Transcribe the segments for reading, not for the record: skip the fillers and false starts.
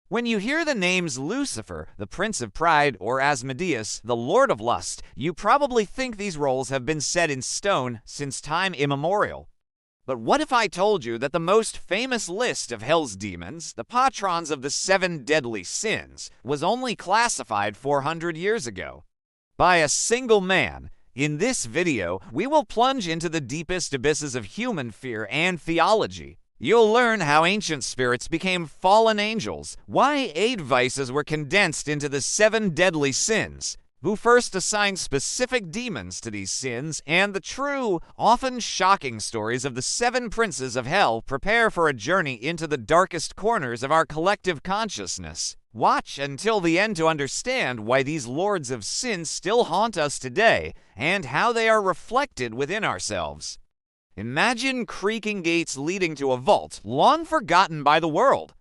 When you hear the names Lucifer, the Prince of Pride, or Asmodeus, the Lord of Lust, you probably think these roles have been set in stone since time immemorial. But what if I told you that the most famous list of hell's demons, the patrons of the 7 deadly sins, was only classified 400 years ago by a single man? In this video, we will plunge into the deepest abysses of human fear and theology. You'll learn how ancient spirits became fallen angels, why 8 vices were condensed into the 7 deadly sins, who first assigned specific demons to these sins, and the true, often shocking stories of the 7 princes of hell prepare for a journey into the darkest corners of our collective consciousness. Watch until the end to understand why these lords of sin still haunt us today, and how they are reflected within ourselves. Imagine creaking gates leading to a vault long forgotten by the world.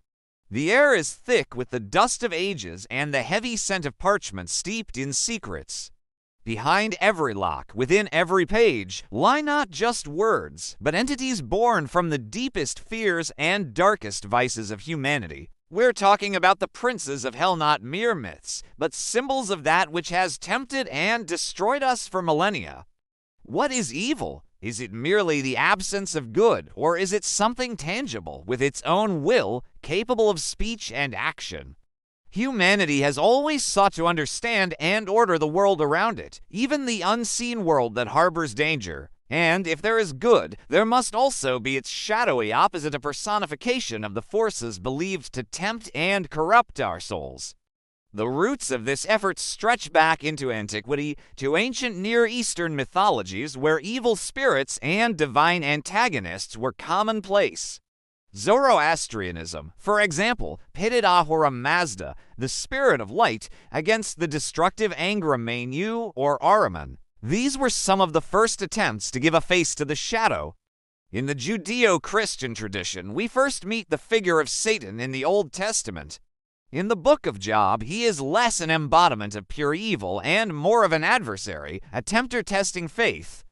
The air is thick with the dust of ages and the heavy scent of parchment steeped in secrets. Behind every lock, within every page, lie not just words, but entities born from the deepest fears and darkest vices of humanity. We're talking about the princes of hell, not mere myths, but symbols of that which has tempted and destroyed us for millennia. What is evil? Is it merely the absence of good, or is it something tangible, with its own will, capable of speech and action? Humanity has always sought to understand and order the world around it, even the unseen world that harbors danger. And if there is good, there must also be its shadowy opposite, a personification of the forces believed to tempt and corrupt our souls. The roots of this effort stretch back into antiquity, to ancient Near Eastern mythologies where evil spirits and divine antagonists were commonplace. Zoroastrianism, for example, pitted Ahura Mazda, the spirit of light, against the destructive Angra Mainyu or Ahriman. These were some of the first attempts to give a face to the shadow. In the Judeo-Christian tradition, we first meet the figure of Satan in the Old Testament. In the Book of Job, he is less an embodiment of pure evil and more of an adversary, a tempter testing faith.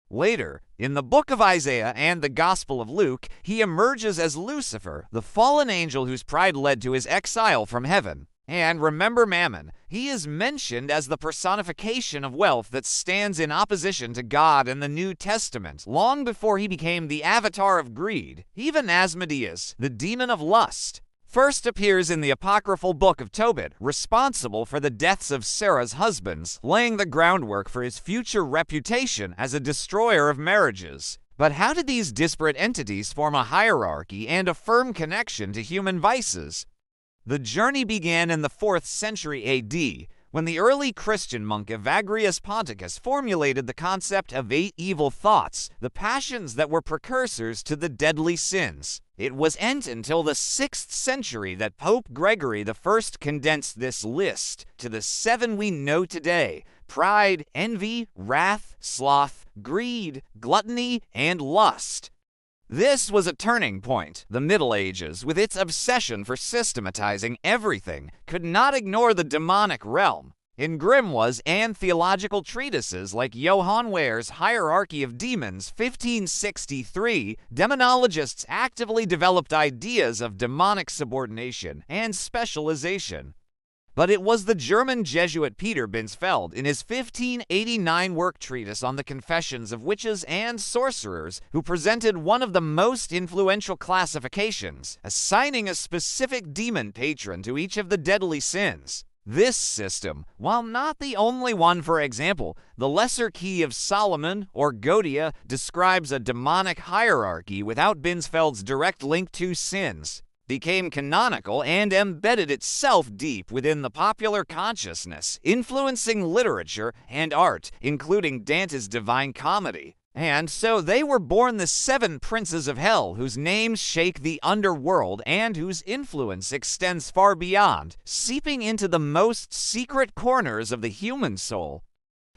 Later, in the Book of Isaiah and the Gospel of Luke, he emerges as Lucifer, the fallen angel whose pride led to his exile from heaven. And remember Mammon, he is mentioned as the personification of wealth that stands in opposition to God in the New Testament, long before he became the avatar of greed. Even Asmodeus, the demon of lust, first appears in the apocryphal Book of Tobit, responsible for the deaths of Sarah's husbands, laying the groundwork for his future reputation as a destroyer of marriages. But how did these disparate entities form a hierarchy and a firm connection to human vices? The journey began in the 4th century AD, when the early Christian monk Evagrius Ponticus formulated the concept of 8 evil thoughts, the passions that were precursors to the deadly sins. It wasn't until the 6th century that Pope Gregory I condensed this list to the 7 we know today: pride, envy, wrath, sloth, greed, gluttony, and lust. This was a turning point. The Middle Ages, with its obsession for systematizing everything, could not ignore the demonic realm. In grimoires and theological treatises like Johann Wehr's Hierarchy of Demons, 1563, demonologists actively developed ideas of demonic subordination and specialization. But it was the German Jesuit Peter Binsfeld, in his 1589 work treatise on the confessions of witches and sorcerers, who presented one of the most influential classifications, assigning a specific demon patron to each of the deadly sins. This system, while not the only one, for example, the Lesser Key of Solomon, or Godia, describes a demonic hierarchy without Binsfeld's direct link to sins, became canonical and embedded itself deep within the popular consciousness, influencing literature and art, including Dante's Divine Comedy. And so they were born the 7 princes of hell, whose names shake the underworld and whose influence extends far beyond, seeping into the most secret corners of the human soul.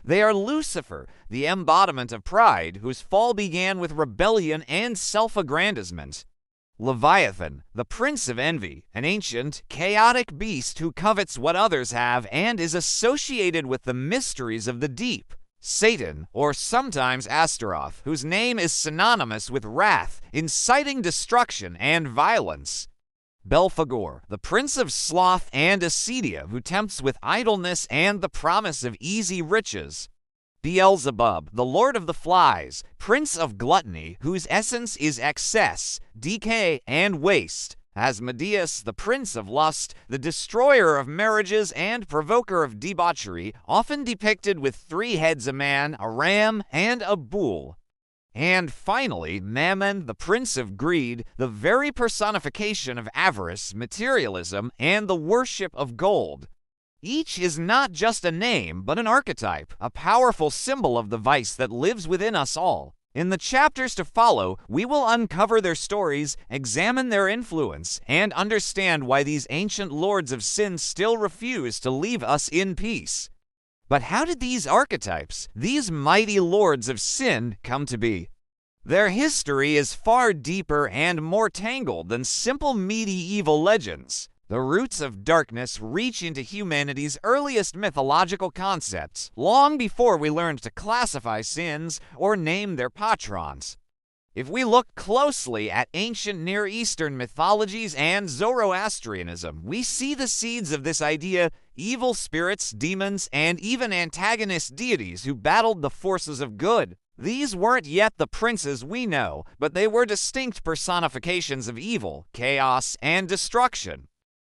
They are Lucifer, the embodiment of pride, whose fall began with rebellion and self-aggrandizement; Leviathan, the prince of envy, an ancient, chaotic beast who covets what others have and is associated with the mysteries of the deep; Satan, or sometimes Astaroth, whose name is synonymous with wrath, inciting destruction and violence; Belphegor, the prince of sloth and acedia, who tempts with idleness and the promise of easy riches. Beelzebub, the lord of the flies, prince of gluttony, whose essence is excess, decay, and waste. Asmodeus, the prince of lust, the destroyer of marriages and provoker of debauchery, often depicted with 3 heads: a man, a ram, and a bull. And finally, Mammon, the prince of greed, the very personification of avarice, materialism, and the worship of gold. Each is not just a name, but an archetype, a powerful symbol of the vice that lives within us all. In the chapters to follow, we will uncover their stories, examine their influence, and understand why these ancient lords of sin still refuse to leave us in peace. But how did these archetypes, these mighty lords of sin, come to be? Their history is far deeper and more tangled than simple medieval legends. The roots of darkness reach into humanity's earliest mythological concepts, long before we learned to classify sins or name their patrons. If we look closely at ancient Near Eastern mythologies and Zoroastrianism, we see the seeds of this idea: evil spirits, demons, and even antagonist deities who battled the forces of good. These weren't yet the princes we know, but they were distinct personifications of evil, chaos, and destruction.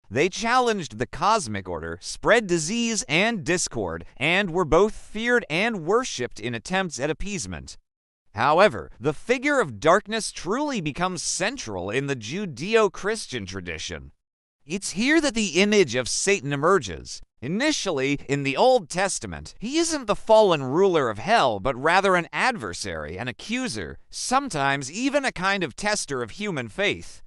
They challenged the cosmic order, spread disease and discord, and were both feared and worshipped in attempts at appeasement. However, the figure of darkness truly becomes central in the Judeo-Christian tradition. It's here that the image of Satan emerges. Initially, in the Old Testament, he isn't the fallen ruler of hell, but rather an adversary, an accuser, sometimes even a kind of tester of human faith.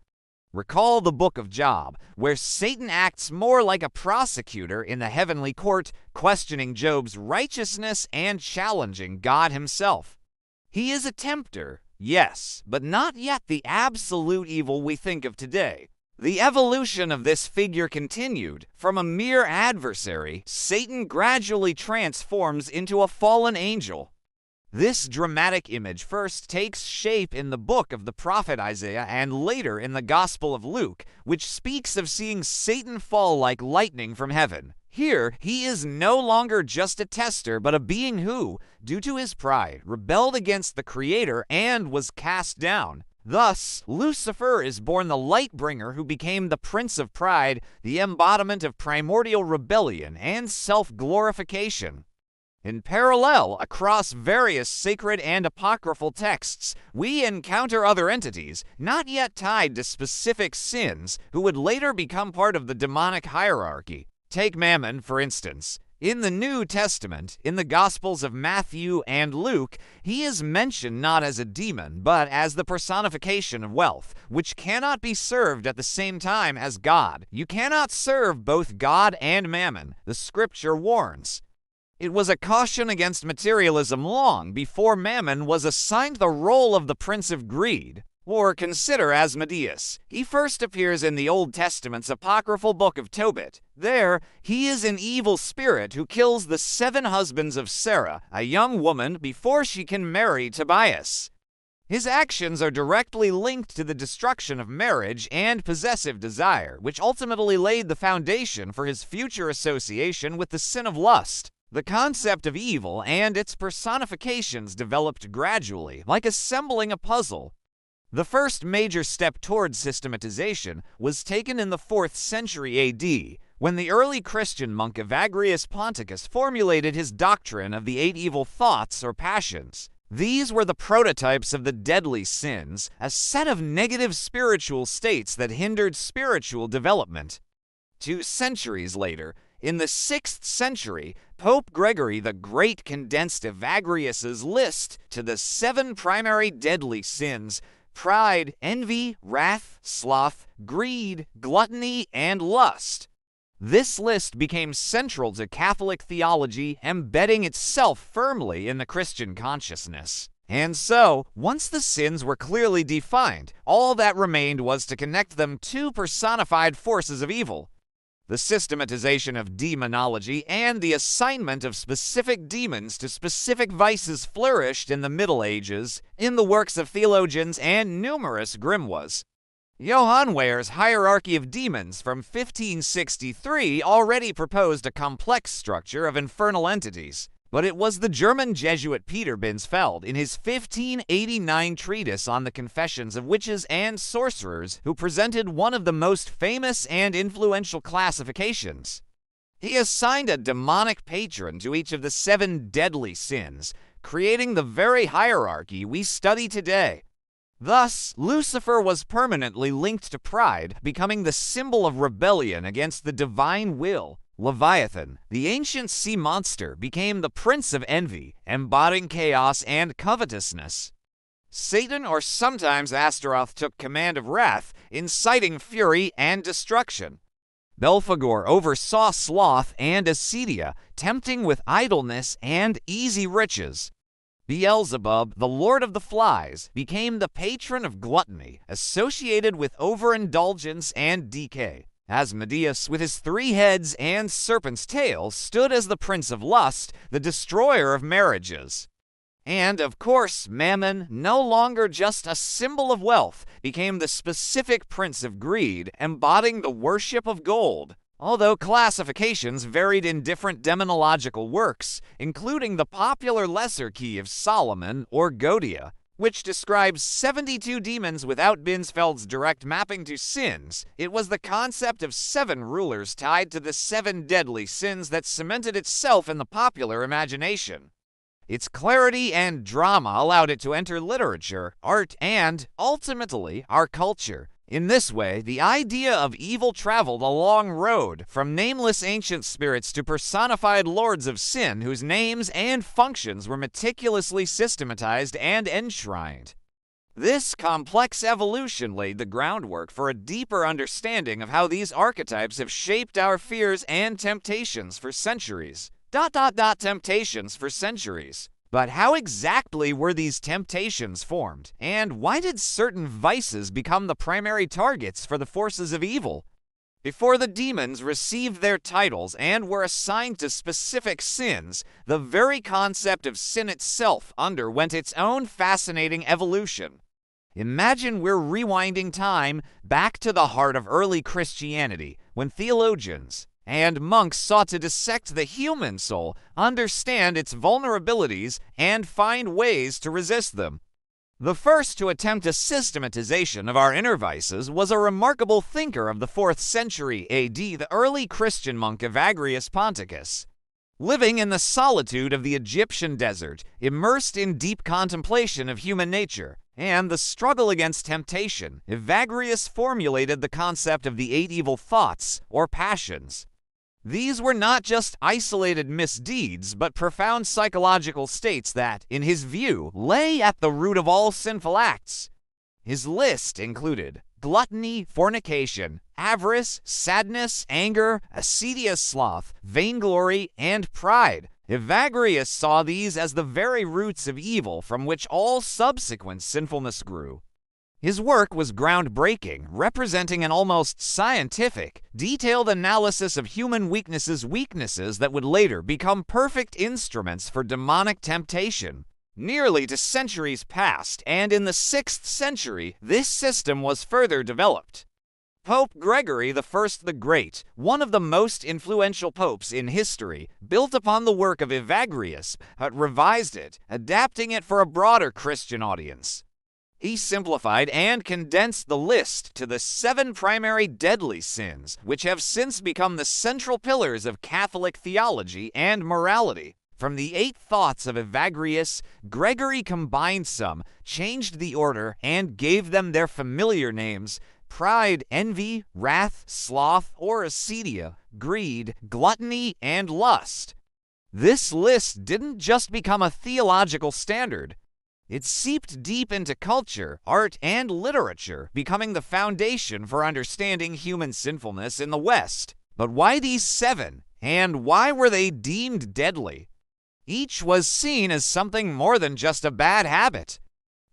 Recall the book of Job, where Satan acts more like a prosecutor in the heavenly court, questioning Job's righteousness and challenging God himself. He is a tempter, yes, but not yet the absolute evil we think of today. The evolution of this figure continued. From a mere adversary, Satan gradually transforms into a fallen angel. This dramatic image first takes shape in the book of the prophet Isaiah and later in the Gospel of Luke, which speaks of seeing Satan fall like lightning from heaven. Here, he is no longer just a tester, but a being who, due to his pride, rebelled against the Creator and was cast down. Thus, Lucifer is born the light bringer who became the prince of pride, the embodiment of primordial rebellion and self-glorification. In parallel, across various sacred and apocryphal texts, we encounter other entities, not yet tied to specific sins, who would later become part of the demonic hierarchy. Take Mammon, for instance. In the New Testament, in the Gospels of Matthew and Luke, he is mentioned not as a demon, but as the personification of wealth, which cannot be served at the same time as God. You cannot serve both God and Mammon, the Scripture warns. It was a caution against materialism long before Mammon was assigned the role of the Prince of Greed. Or consider Asmodeus. He first appears in the Old Testament's apocryphal book of Tobit. There, he is an evil spirit who kills the 7 husbands of Sarah, a young woman, before she can marry Tobias. His actions are directly linked to the destruction of marriage and possessive desire, which ultimately laid the foundation for his future association with the sin of lust. The concept of evil and its personifications developed gradually, like assembling a puzzle. The first major step towards systematization was taken in the 4th century AD, when the early Christian monk Evagrius Ponticus formulated his doctrine of the 8 evil thoughts or passions. These were the prototypes of the deadly sins, a set of negative spiritual states that hindered spiritual development. 2 centuries later, in the 6th century, Pope Gregory the Great condensed Evagrius's list to the 7 primary deadly sins: pride, envy, wrath, sloth, greed, gluttony, and lust. This list became central to Catholic theology, embedding itself firmly in the Christian consciousness. And so, once the sins were clearly defined, all that remained was to connect them to personified forces of evil. The systematization of demonology and the assignment of specific demons to specific vices flourished in the Middle Ages, in the works of theologians and numerous grimoires. Johann Weyer's Hierarchy of Demons from 1563 already proposed a complex structure of infernal entities, but it was the German Jesuit Peter Binsfeld in his 1589 treatise on the confessions of witches and sorcerers who presented one of the most famous and influential classifications. He assigned a demonic patron to each of the 7 deadly sins, creating the very hierarchy we study today. Thus, Lucifer was permanently linked to pride, becoming the symbol of rebellion against the divine will. Leviathan, the ancient sea monster, became the prince of envy, embodying chaos and covetousness. Satan, or sometimes Astaroth, took command of wrath, inciting fury and destruction. Belphegor oversaw sloth and acedia, tempting with idleness and easy riches. Beelzebub, the lord of the flies, became the patron of gluttony, associated with overindulgence and decay. Asmodeus, with his 3 heads and serpent's tail, stood as the prince of lust, the destroyer of marriages. And, of course, Mammon, no longer just a symbol of wealth, became the specific prince of greed, embodying the worship of gold. Although classifications varied in different demonological works, including the popular Lesser Key of Solomon, or Godia, which describes 72 demons without Binsfeld's direct mapping to sins, it was the concept of 7 rulers tied to the 7 deadly sins that cemented itself in the popular imagination. Its clarity and drama allowed it to enter literature, art, and, ultimately, our culture. In this way, the idea of evil traveled a long road, from nameless ancient spirits to personified lords of sin whose names and functions were meticulously systematized and enshrined. This complex evolution laid the groundwork for a deeper understanding of how these archetypes have shaped our fears and temptations for centuries. Temptations for centuries. But how exactly were these temptations formed, and why did certain vices become the primary targets for the forces of evil? Before the demons received their titles and were assigned to specific sins, the very concept of sin itself underwent its own fascinating evolution. Imagine we're rewinding time back to the heart of early Christianity, when theologians and monks sought to dissect the human soul, understand its vulnerabilities, and find ways to resist them. The first to attempt a systematization of our inner vices was a remarkable thinker of the 4th century AD, the early Christian monk Evagrius Ponticus. Living in the solitude of the Egyptian desert, immersed in deep contemplation of human nature and the struggle against temptation, Evagrius formulated the concept of the 8 evil thoughts, or passions. These were not just isolated misdeeds, but profound psychological states that, in his view, lay at the root of all sinful acts. His list included gluttony, fornication, avarice, sadness, anger, acedia, sloth, vainglory, and pride. Evagrius saw these as the very roots of evil from which all subsequent sinfulness grew. His work was groundbreaking, representing an almost scientific, detailed analysis of human weaknesses that would later become perfect instruments for demonic temptation. Nearly to centuries passed, and in the 6th century, this system was further developed. Pope Gregory I the Great, one of the most influential popes in history, built upon the work of Evagrius, but revised it, adapting it for a broader Christian audience. He simplified and condensed the list to the 7 primary deadly sins, which have since become the central pillars of Catholic theology and morality. From the 8 thoughts of Evagrius, Gregory combined some, changed the order, and gave them their familiar names: pride, envy, wrath, sloth or acedia, greed, gluttony, and lust. This list didn't just become a theological standard. It seeped deep into culture, art, and literature, becoming the foundation for understanding human sinfulness in the West. But why these 7? And why were they deemed deadly? Each was seen as something more than just a bad habit.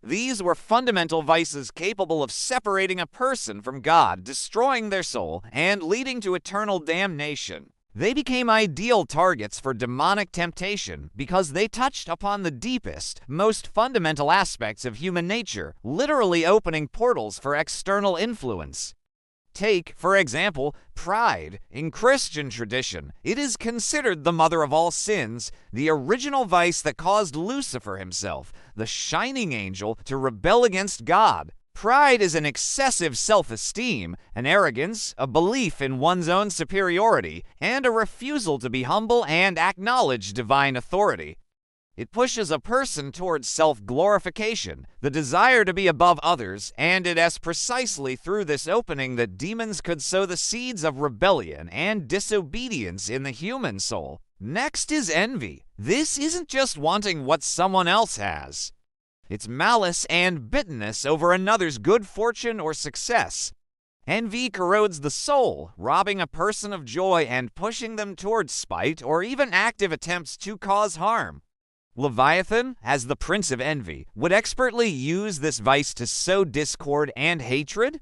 These were fundamental vices capable of separating a person from God, destroying their soul, and leading to eternal damnation. They became ideal targets for demonic temptation because they touched upon the deepest, most fundamental aspects of human nature, literally opening portals for external influence. Take, for example, pride. In Christian tradition, it is considered the mother of all sins, the original vice that caused Lucifer himself, the shining angel, to rebel against God. Pride is an excessive self-esteem, an arrogance, a belief in one's own superiority, and a refusal to be humble and acknowledge divine authority. It pushes a person towards self-glorification, the desire to be above others, and it is precisely through this opening that demons could sow the seeds of rebellion and disobedience in the human soul. Next is envy. This isn't just wanting what someone else has. It's malice and bitterness over another's good fortune or success. Envy corrodes the soul, robbing a person of joy and pushing them towards spite or even active attempts to cause harm. Leviathan, as the prince of envy, would expertly use this vice to sow discord and hatred.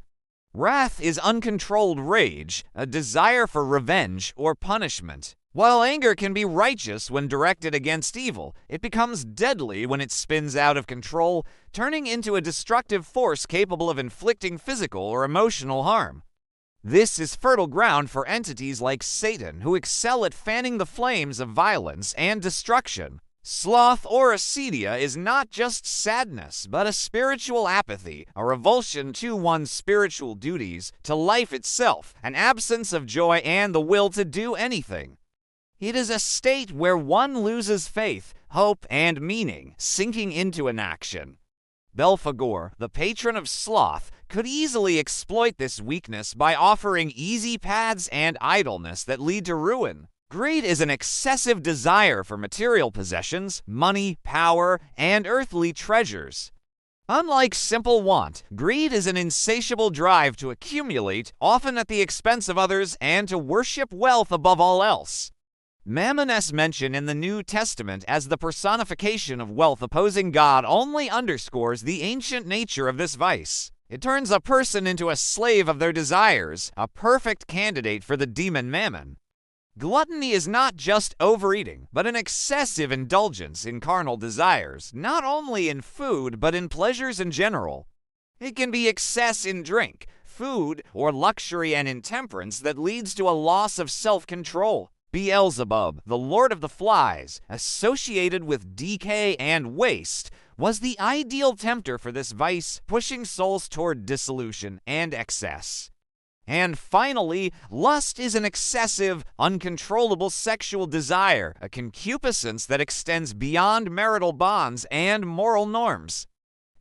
Wrath is uncontrolled rage, a desire for revenge or punishment. While anger can be righteous when directed against evil, it becomes deadly when it spins out of control, turning into a destructive force capable of inflicting physical or emotional harm. This is fertile ground for entities like Satan, who excel at fanning the flames of violence and destruction. Sloth or acedia is not just sadness, but a spiritual apathy, a revulsion to one's spiritual duties, to life itself, an absence of joy and the will to do anything. It is a state where one loses faith, hope, and meaning, sinking into inaction. Belphegor, the patron of sloth, could easily exploit this weakness by offering easy paths and idleness that lead to ruin. Greed is an excessive desire for material possessions, money, power, and earthly treasures. Unlike simple want, greed is an insatiable drive to accumulate, often at the expense of others, and to worship wealth above all else. Mammon is mentioned in the New Testament as the personification of wealth opposing God only underscores the ancient nature of this vice. It turns a person into a slave of their desires, a perfect candidate for the demon Mammon. Gluttony is not just overeating, but an excessive indulgence in carnal desires, not only in food, but in pleasures in general. It can be excess in drink, food, or luxury and intemperance that leads to a loss of self-control. Beelzebub, the lord of the flies, associated with decay and waste, was the ideal tempter for this vice, pushing souls toward dissolution and excess. And finally, lust is an excessive, uncontrollable sexual desire, a concupiscence that extends beyond marital bonds and moral norms.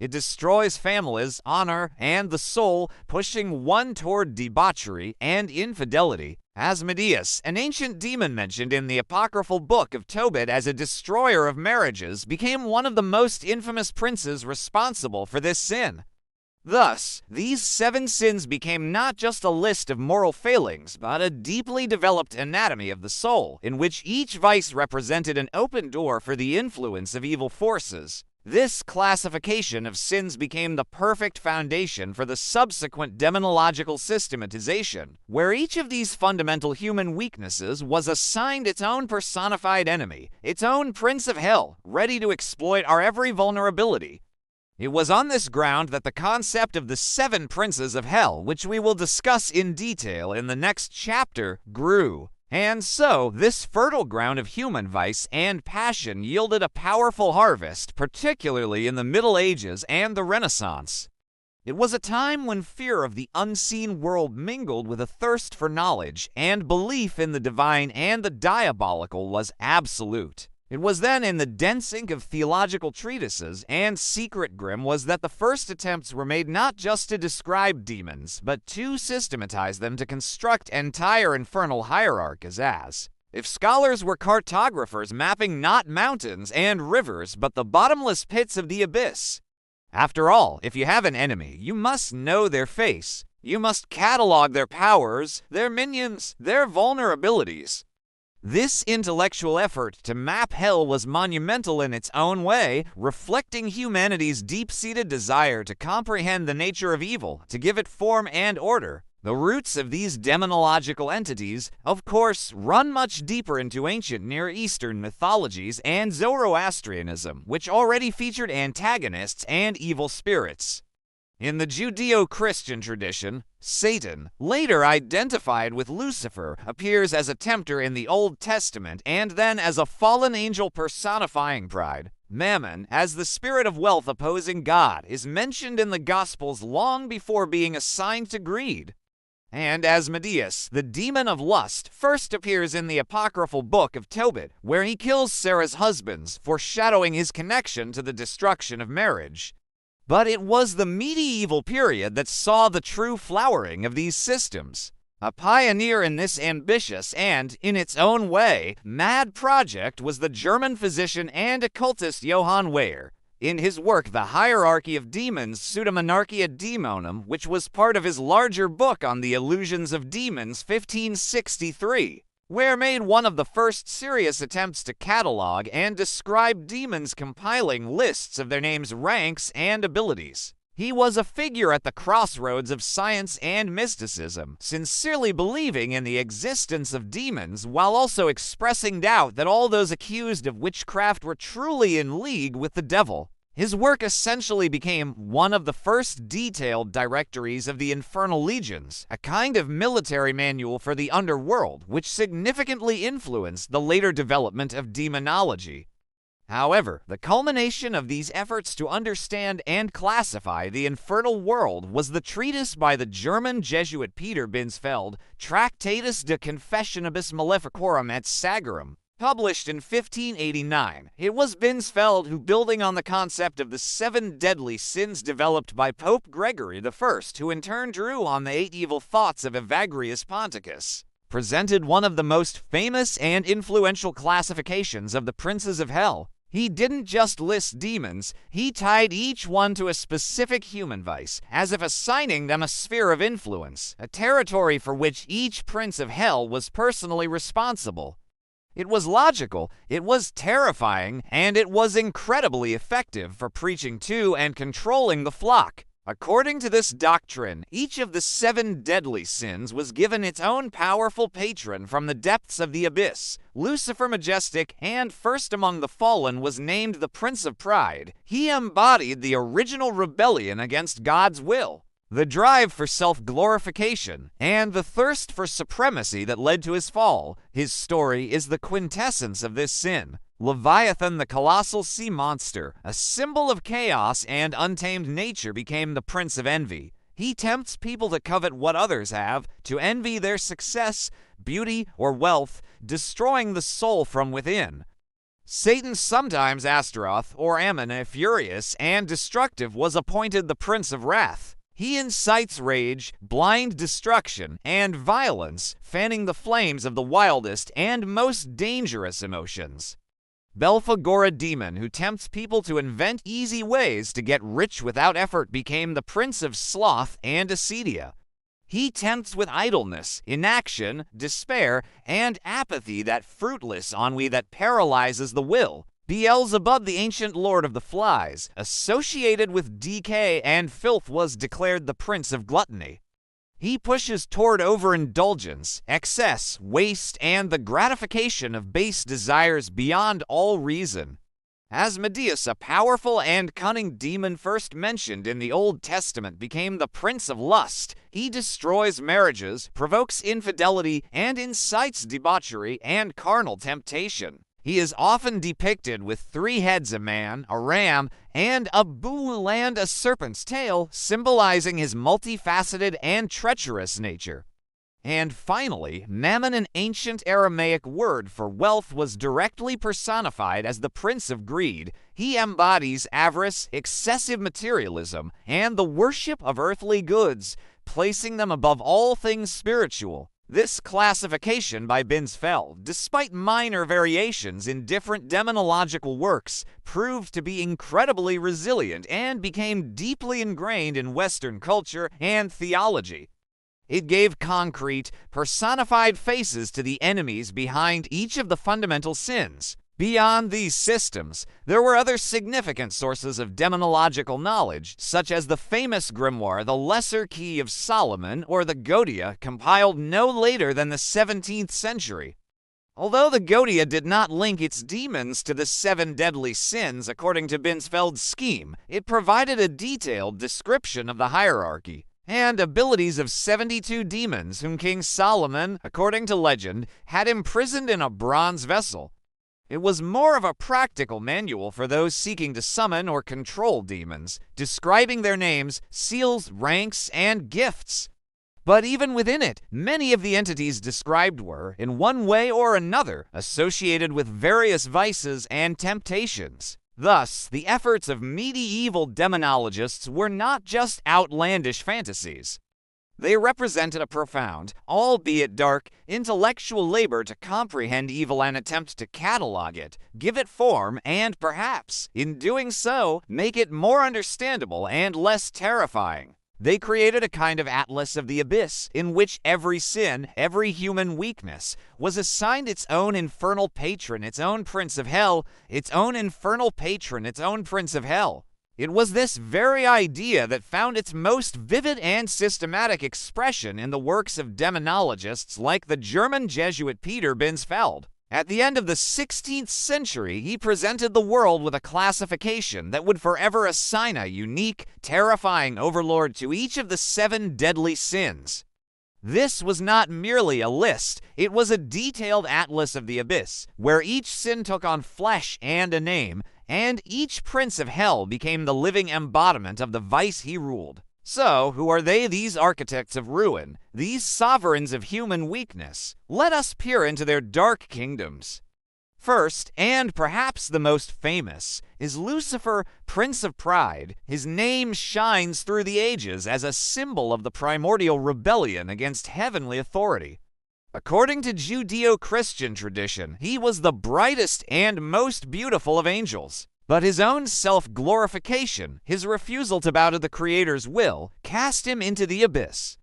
It destroys families, honor, and the soul, pushing one toward debauchery and infidelity. Asmodeus, an ancient demon mentioned in the apocryphal book of Tobit as a destroyer of marriages, became one of the most infamous princes responsible for this sin. Thus, these 7 sins became not just a list of moral failings, but a deeply developed anatomy of the soul, in which each vice represented an open door for the influence of evil forces. This classification of sins became the perfect foundation for the subsequent demonological systematization, where each of these fundamental human weaknesses was assigned its own personified enemy, its own prince of hell, ready to exploit our every vulnerability. It was on this ground that the concept of the 7 princes of hell, which we will discuss in detail in the next chapter, grew. And so, this fertile ground of human vice and passion yielded a powerful harvest, particularly in the Middle Ages and the Renaissance. It was a time when fear of the unseen world mingled with a thirst for knowledge, and belief in the divine and the diabolical was absolute. It was then in the dense ink of theological treatises and secret grim was that the first attempts were made not just to describe demons, but to systematize them to construct entire infernal hierarchies as if scholars were cartographers mapping not mountains and rivers, but the bottomless pits of the abyss. After all, if you have an enemy, you must know their face. You must catalog their powers, their minions, their vulnerabilities. This intellectual effort to map hell was monumental in its own way, reflecting humanity's deep-seated desire to comprehend the nature of evil, to give it form and order. The roots of these demonological entities, of course, run much deeper into ancient Near Eastern mythologies and Zoroastrianism, which already featured antagonists and evil spirits. In the Judeo-Christian tradition, Satan, later identified with Lucifer, appears as a tempter in the Old Testament and then as a fallen angel personifying pride. Mammon, as the spirit of wealth opposing God, is mentioned in the Gospels long before being assigned to greed. And Asmodeus, the demon of lust, first appears in the apocryphal book of Tobit, where he kills Sarah's husbands, foreshadowing his connection to the destruction of marriage. But it was the medieval period that saw the true flowering of these systems. A pioneer in this ambitious and, in its own way, mad project was the German physician and occultist Johann Weyer. In his work The Hierarchy of Demons, Pseudomonarchia Daemonum, which was part of his larger book on the illusions of demons 1563, Weyer made one of the first serious attempts to catalog and describe demons, compiling lists of their names, ranks, and abilities. He was a figure at the crossroads of science and mysticism, sincerely believing in the existence of demons while also expressing doubt that all those accused of witchcraft were truly in league with the devil. His work essentially became one of the first detailed directories of the infernal legions, a kind of military manual for the underworld, which significantly influenced the later development of demonology. However, the culmination of these efforts to understand and classify the infernal world was the treatise by the German Jesuit Peter Binsfeld, Tractatus de Confessionibus Maleficorum et Sagarum, published in 1589. It was Binsfeld who, building on the concept of the 7 deadly sins developed by Pope Gregory I, who in turn drew on the 8 evil thoughts of Evagrius Ponticus, presented one of the most famous and influential classifications of the princes of hell. He didn't just list demons, he tied each one to a specific human vice, as if assigning them a sphere of influence, a territory for which each prince of hell was personally responsible. It was logical, it was terrifying, and it was incredibly effective for preaching to and controlling the flock. According to this doctrine, each of the 7 deadly sins was given its own powerful patron from the depths of the abyss. Lucifer Majestic, and first among the fallen, was named the Prince of Pride. He embodied the original rebellion against God's will, the drive for self-glorification, and the thirst for supremacy that led to his fall. His story is the quintessence of this sin. Leviathan, the colossal sea monster, a symbol of chaos and untamed nature, became the Prince of Envy. He tempts people to covet what others have, to envy their success, beauty, or wealth, destroying the soul from within. Satan, sometimes Astaroth, or Ammon, if furious and destructive, was appointed the Prince of Wrath. He incites rage, blind destruction, and violence, fanning the flames of the wildest and most dangerous emotions. Belphegor, a demon who tempts people to invent easy ways to get rich without effort, became the Prince of Sloth and Acedia. He tempts with idleness, inaction, despair, and apathy, that fruitless ennui that paralyzes the will. Beelzebub, the ancient lord of the flies, associated with decay and filth, was declared the Prince of Gluttony. He pushes toward overindulgence, excess, waste, and the gratification of base desires beyond all reason. Asmodeus, a powerful and cunning demon first mentioned in the Old Testament, became the Prince of Lust. He destroys marriages, provokes infidelity, and incites debauchery and carnal temptation. He is often depicted with 3 heads: a man, a ram, and a bull, and a serpent's tail, symbolizing his multifaceted and treacherous nature. And finally, Mammon, an ancient Aramaic word for wealth, was directly personified as the Prince of Greed. He embodies avarice, excessive materialism, and the worship of earthly goods, placing them above all things spiritual. This classification by Binsfeld, despite minor variations in different demonological works, proved to be incredibly resilient and became deeply ingrained in Western culture and theology. It gave concrete, personified faces to the enemies behind each of the fundamental sins. Beyond these systems, there were other significant sources of demonological knowledge, such as the famous grimoire The Lesser Key of Solomon, or the Godia, compiled no later than the 17th century. Although the Godia did not link its demons to the 7 deadly sins according to Binsfeld's scheme, it provided a detailed description of the hierarchy and abilities of 72 demons whom King Solomon, according to legend, had imprisoned in a bronze vessel. It was more of a practical manual for those seeking to summon or control demons, describing their names, seals, ranks, and gifts. But even within it, many of the entities described were, in one way or another, associated with various vices and temptations. Thus, the efforts of medieval demonologists were not just outlandish fantasies. They represented a profound, albeit dark, intellectual labor to comprehend evil and attempt to catalog it, give it form, and perhaps, in doing so, make it more understandable and less terrifying. They created a kind of atlas of the abyss, in which every sin, every human weakness, was assigned its own infernal patron, its own prince of hell, its own infernal patron, its own prince of hell. It was this very idea that found its most vivid and systematic expression in the works of demonologists like the German Jesuit Peter Binsfeld. At the end of the 16th century, he presented the world with a classification that would forever assign a unique, terrifying overlord to each of the 7 deadly sins. This was not merely a list, it was a detailed atlas of the abyss, where each sin took on flesh and a name, and each prince of hell became the living embodiment of the vice he ruled. So, who are they, these architects of ruin, these sovereigns of human weakness? Let us peer into their dark kingdoms. First, and perhaps the most famous, is Lucifer, Prince of Pride. His name shines through the ages as a symbol of the primordial rebellion against heavenly authority. According to Judeo-Christian tradition, he was the brightest and most beautiful of angels. But his own self-glorification, his refusal to bow to the Creator's will, cast him into the abyss.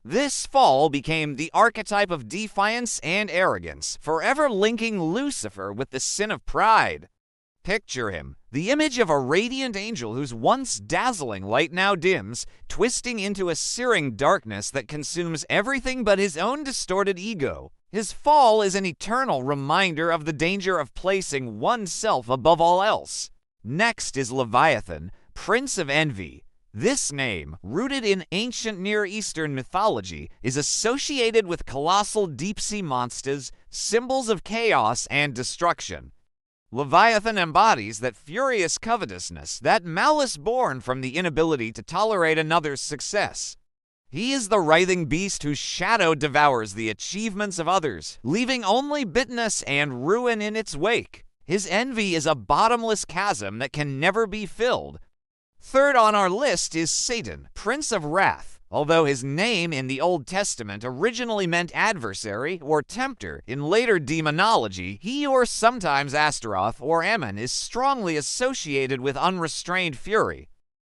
This fall became the archetype of defiance and arrogance, forever linking Lucifer with the sin of pride. Picture him, the image of a radiant angel whose once dazzling light now dims, twisting into a searing darkness that consumes everything but his own distorted ego. His fall is an eternal reminder of the danger of placing oneself above all else. Next is Leviathan, Prince of Envy. This name, rooted in ancient Near Eastern mythology, is associated with colossal deep-sea monsters, symbols of chaos and destruction. Leviathan embodies that furious covetousness, that malice born from the inability to tolerate another's success. He is the writhing beast whose shadow devours the achievements of others, leaving only bitterness and ruin in its wake. His envy is a bottomless chasm that can never be filled. Third on our list is Satan, Prince of Wrath. Although his name in the Old Testament originally meant adversary or tempter, in later demonology, he or sometimes Astaroth or Ammon is strongly associated with unrestrained fury.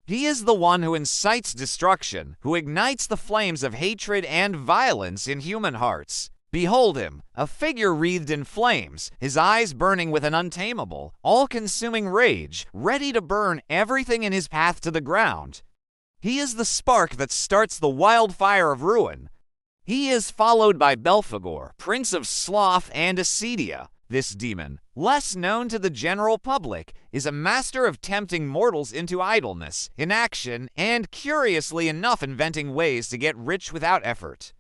He is the one who incites destruction, who ignites the flames of hatred and violence in human hearts. Behold him, a figure wreathed in flames, his eyes burning with an untamable, all-consuming rage, ready to burn everything in his path to the ground. He is the spark that starts the wildfire of ruin. He is followed by Belphegor, Prince of Sloth and Acedia. This demon, less known to the general public, is a master of tempting mortals into idleness, inaction, and curiously enough inventing ways to get rich without effort.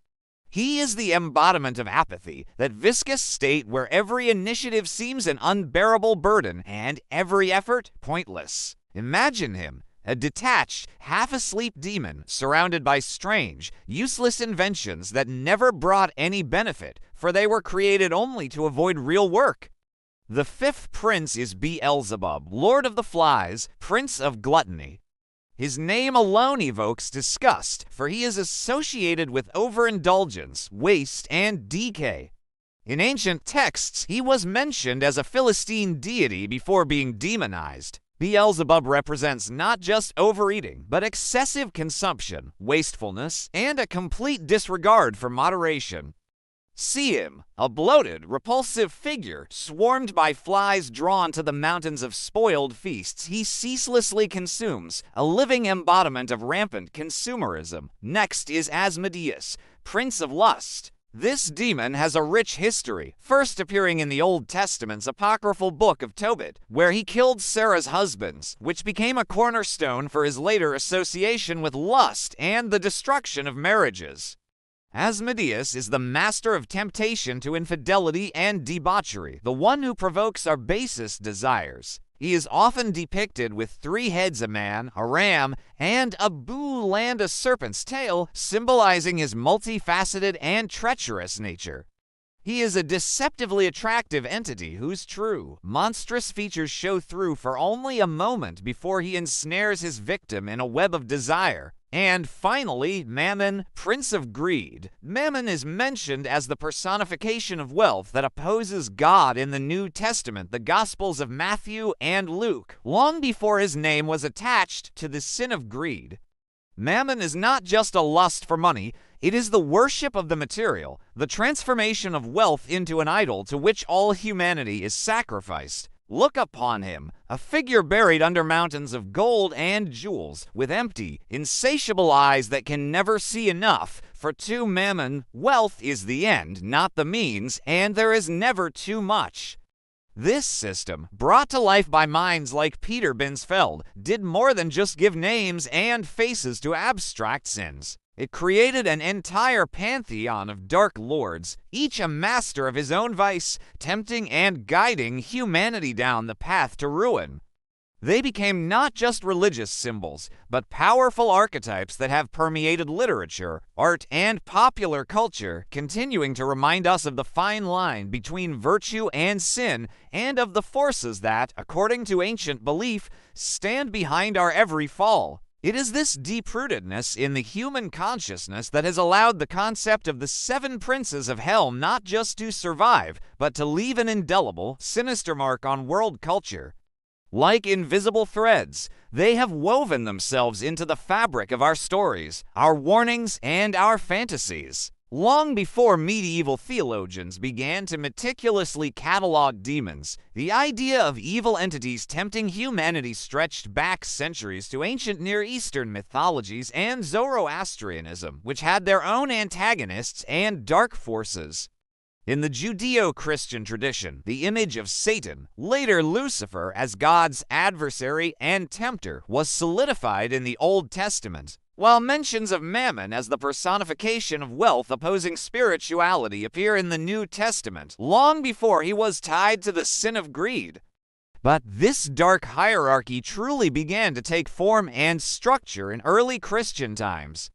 He is the embodiment of apathy, that viscous state where every initiative seems an unbearable burden and every effort pointless. Imagine him, a detached, half-asleep demon surrounded by strange, useless inventions that never brought any benefit, for they were created only to avoid real work. The 5th prince is Beelzebub, Lord of the Flies, Prince of Gluttony. His name alone evokes disgust, for he is associated with overindulgence, waste, and decay. In ancient texts, he was mentioned as a Philistine deity before being demonized. Beelzebub represents not just overeating, but excessive consumption, wastefulness, and a complete disregard for moderation. See him, a bloated, repulsive figure, swarmed by flies drawn to the mountains of spoiled feasts he ceaselessly consumes, a living embodiment of rampant consumerism. Next is Asmodeus, Prince of Lust. This demon has a rich history, first appearing in the Old Testament's apocryphal book of Tobit, where he killed Sarah's husbands, which became a cornerstone for his later association with lust and the destruction of marriages. Asmodeus is the master of temptation to infidelity and debauchery, the one who provokes our basest desires. He is often depicted with 3 heads: a man, a ram, and a bull and a serpent's tail, symbolizing his multifaceted and treacherous nature. He is a deceptively attractive entity whose true, monstrous features show through for only a moment before he ensnares his victim in a web of desire. And finally, Mammon, Prince of Greed. Mammon is mentioned as the personification of wealth that opposes God in the New Testament, the Gospels of Matthew and Luke, long before his name was attached to the sin of greed. Mammon is not just a lust for money, it is the worship of the material, the transformation of wealth into an idol to which all humanity is sacrificed. Look upon him, a figure buried under mountains of gold and jewels, with empty, insatiable eyes that can never see enough. For to Mammon, wealth is the end, not the means, and there is never too much. This system, brought to life by minds like Peter Binsfeld, did more than just give names and faces to abstract sins. It created an entire pantheon of dark lords, each a master of his own vice, tempting and guiding humanity down the path to ruin. They became not just religious symbols, but powerful archetypes that have permeated literature, art, and popular culture, continuing to remind us of the fine line between virtue and sin, and of the forces that, according to ancient belief, stand behind our every fall. It is this deep-rootedness in the human consciousness that has allowed the concept of the 7 princes of hell not just to survive, but to leave an indelible, sinister mark on world culture. Like invisible threads, they have woven themselves into the fabric of our stories, our warnings, and our fantasies. Long before medieval theologians began to meticulously catalog demons, the idea of evil entities tempting humanity stretched back centuries to ancient Near Eastern mythologies and Zoroastrianism, which had their own antagonists and dark forces. In the Judeo-Christian tradition, the image of Satan, later Lucifer as God's adversary and tempter, was solidified in the Old Testament, while mentions of Mammon as the personification of wealth opposing spirituality appear in the New Testament, long before he was tied to the sin of greed. But this dark hierarchy truly began to take form and structure in early Christian times.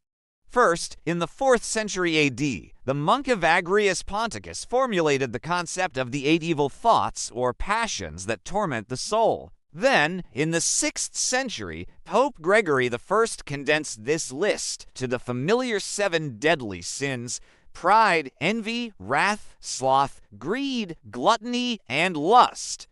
First, in the 4th century AD, the monk Evagrius Ponticus formulated the concept of the 8 evil thoughts or passions that torment the soul. Then, in the 6th century, Pope Gregory I condensed this list to the familiar 7 deadly sins: pride, envy, wrath, sloth, greed, gluttony, and lust.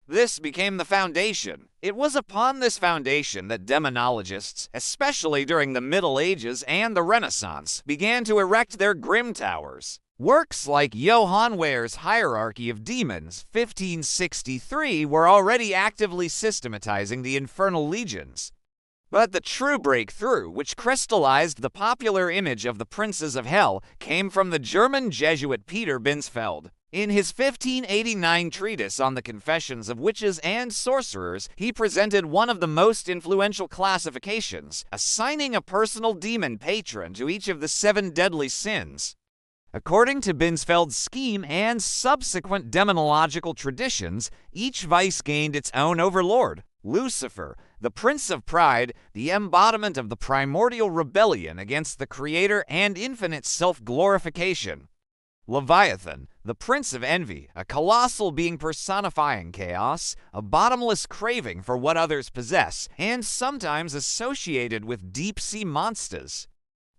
This became the foundation. It was upon this foundation that demonologists, especially during the Middle Ages and the Renaissance, began to erect their grim towers. Works like Johann Wehr's Hierarchy of Demons, 1563, were already actively systematizing the infernal legions. But the true breakthrough, which crystallized the popular image of the princes of hell, came from the German Jesuit Peter Binsfeld. In his 1589 treatise on the confessions of witches and sorcerers, he presented one of the most influential classifications, assigning a personal demon patron to each of the 7 deadly sins. According to Binsfeld's scheme and subsequent demonological traditions, each vice gained its own overlord. Lucifer, the Prince of Pride, the embodiment of the primordial rebellion against the Creator and infinite self-glorification. Leviathan, the Prince of Envy, a colossal being personifying chaos, a bottomless craving for what others possess, and sometimes associated with deep-sea monsters.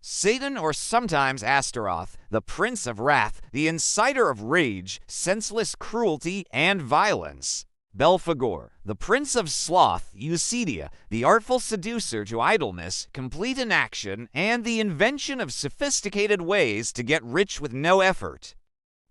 Satan, or sometimes Astaroth, the Prince of Wrath, the inciter of rage, senseless cruelty, and violence. Belphegor, the Prince of Sloth, Eucedia, the artful seducer to idleness, complete inaction, and the invention of sophisticated ways to get rich with no effort.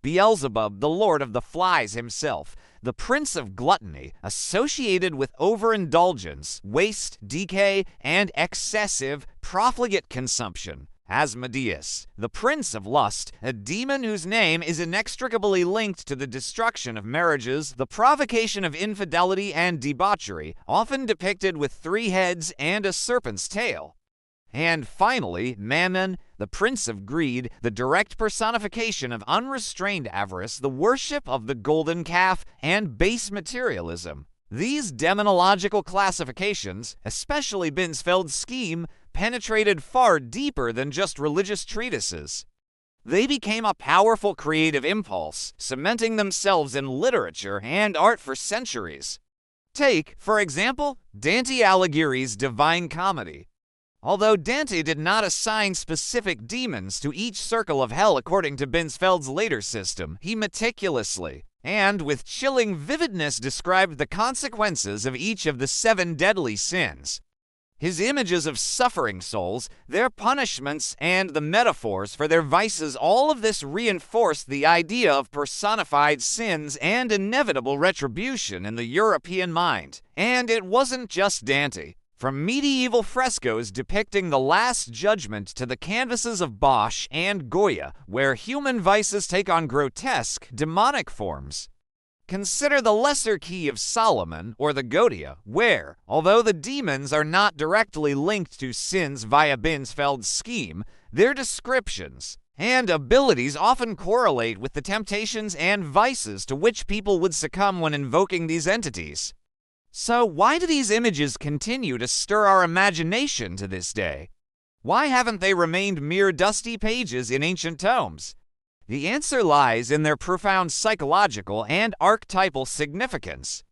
Beelzebub, the lord of the flies himself, the prince of gluttony, associated with overindulgence, waste, decay, and excessive, profligate consumption. Asmodeus, the prince of lust, a demon whose name is inextricably linked to the destruction of marriages, the provocation of infidelity and debauchery, often depicted with 3 heads and a serpent's tail. And finally, Mammon, the prince of greed, the direct personification of unrestrained avarice, the worship of the golden calf, and base materialism. These demonological classifications, especially Binsfeld's scheme, penetrated far deeper than just religious treatises. They became a powerful creative impulse, cementing themselves in literature and art for centuries. Take, for example, Dante Alighieri's Divine Comedy. Although Dante did not assign specific demons to each circle of hell according to Binsfeld's later system, he meticulously and with chilling vividness described the consequences of each of the 7 deadly sins. His images of suffering souls, their punishments, and the metaphors for their vices, all of this reinforced the idea of personified sins and inevitable retribution in the European mind. And it wasn't just Dante. From medieval frescoes depicting the Last Judgment to the canvases of Bosch and Goya, where human vices take on grotesque, demonic forms. Consider the Lesser Key of Solomon, or the Godia, where, although the demons are not directly linked to sins via Binsfeld's scheme, their descriptions and abilities often correlate with the temptations and vices to which people would succumb when invoking these entities. So why do these images continue to stir our imagination to this day? Why haven't they remained mere dusty pages in ancient tomes? The answer lies in their profound psychological and archetypal significance.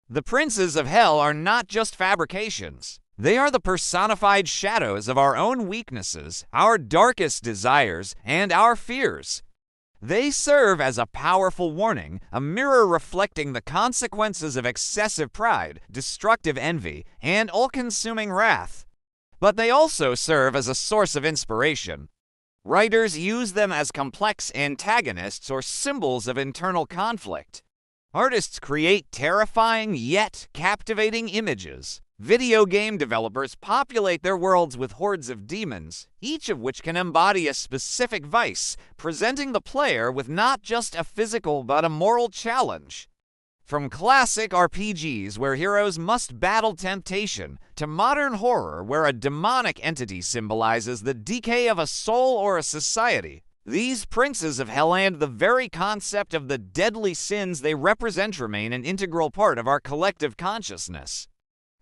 The princes of hell are not just fabrications. They are the personified shadows of our own weaknesses, our darkest desires, and our fears. They serve as a powerful warning, a mirror reflecting the consequences of excessive pride, destructive envy, and all-consuming wrath. But they also serve as a source of inspiration. Writers use them as complex antagonists or symbols of internal conflict. Artists create terrifying yet captivating images. Video game developers populate their worlds with hordes of demons, each of which can embody a specific vice, presenting the player with not just a physical but a moral challenge. From classic RPGs where heroes must battle temptation, to modern horror where a demonic entity symbolizes the decay of a soul or a society, these princes of hell and the very concept of the deadly sins they represent remain an integral part of our collective consciousness.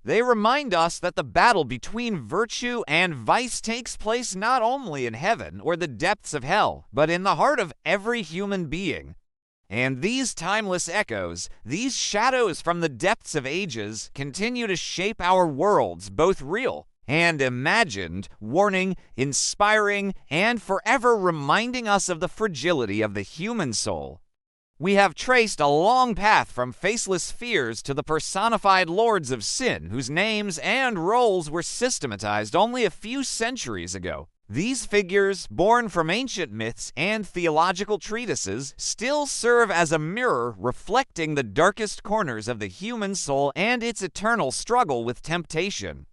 They remind us that the battle between virtue and vice takes place not only in heaven or the depths of hell, but in the heart of every human being. And these timeless echoes, these shadows from the depths of ages, continue to shape our worlds, both real and imagined, warning, inspiring, and forever reminding us of the fragility of the human soul. We have traced a long path from faceless fears to the personified lords of sin, whose names and roles were systematized only a few centuries ago. These figures, born from ancient myths and theological treatises, still serve as a mirror reflecting the darkest corners of the human soul and its eternal struggle with temptation.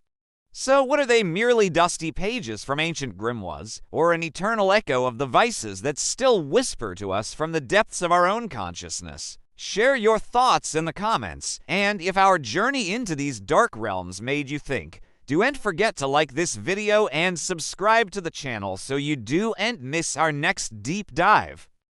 So what are they, merely dusty pages from ancient grimoires, or an eternal echo of the vices that still whisper to us from the depths of our own consciousness? Share your thoughts in the comments, and if our journey into these dark realms made you think, don't forget to like this video and subscribe to the channel so you don't miss our next deep dive.